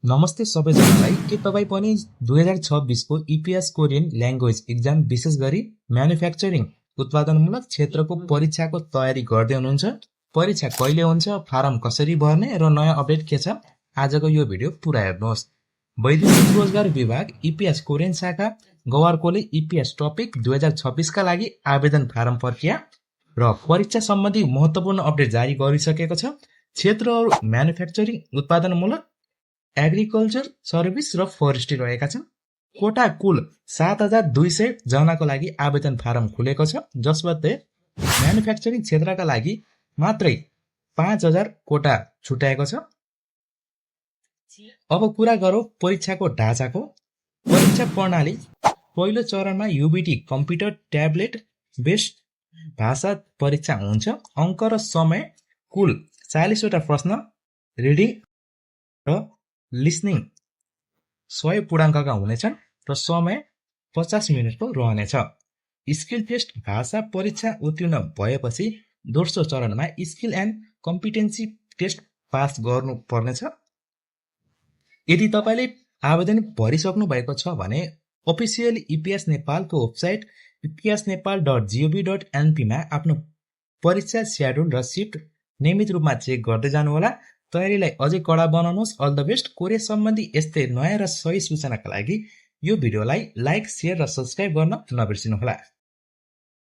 नमस्ते सबैजनालाई। के तपाईँ पनि 2026 को इपिएस कोरियन ल्याङ्ग्वेज एक्जाम विशेष गरी म्यानुफ्याक्चरिङ उत्पादनमूलक क्षेत्रको परीक्षाको तयारी गर्दै हुनुहुन्छ? परीक्षा कहिले हुन्छ, फारम कसरी भर्ने र नयाँ अपडेट के छ? आजको यो भिडियो पुरा हेर्नुहोस्। वैदेशिक रोजगार विभाग इपिएस कोरियन शाखा गवारकोले इपिएस टपिक 2026 का लागि आवेदन फारम प्रक्रिया र परीक्षा सम्बन्धी महत्त्वपूर्ण अपडेट जारी गरिसकेको छ। क्षेत्रहरू म्यानुफ्याक्चरिङ उत्पादनमूलक, एग्रिकल्चर, सर्भिस र फरेस्ट्री रहेका छन्। कोटा कुल 7200 जनाको लागि आवेदन फारम खुलेको छ, जसमध्ये म्यानुफ्याक्चरिङ क्षेत्रका लागि मात्रै 5000 कोटा छुट्याएको छ। अब कुरा गरौँ परीक्षाको ढाँचाको। परीक्षा प्रणाली पहिलो चरणमा युबिटी कम्प्युटर ट्याब्लेट बेस्ड भाषा परीक्षा हुन्छ। अङ्क र समय कुल 40 वटा प्रश्न, रिडिङ र लिसनिङ 100 पूर्णाङ्कका हुनेछन् र समय 50 मिनटको रहनेछ। स्किल टेस्ट भाषा परीक्षा उत्तीर्ण भएपछि दोस्रो चरणमा skill and competency test pass गर्नु पर्नेछ। यदि तपाईँले आवेदन भरिसक्नु भएको छ भने अफिसियल इपिएस नेपालको वेबसाइट ipsnepal.gov.np मा आफ्नो परीक्षा स्याड्युल र सिफ्ट नियमित रूपमा चेक गर्दै जानुहोला। तयारीलाई अझै कडा बनाउनुहोस्। All the best. कोरिया सम्बन्धी यस्तै नयाँ र सही सूचनाका लागि यो भिडियोलाई लाइक, शेयर र सब्स्क्राइब गर्न नबिर्सिनुहोला।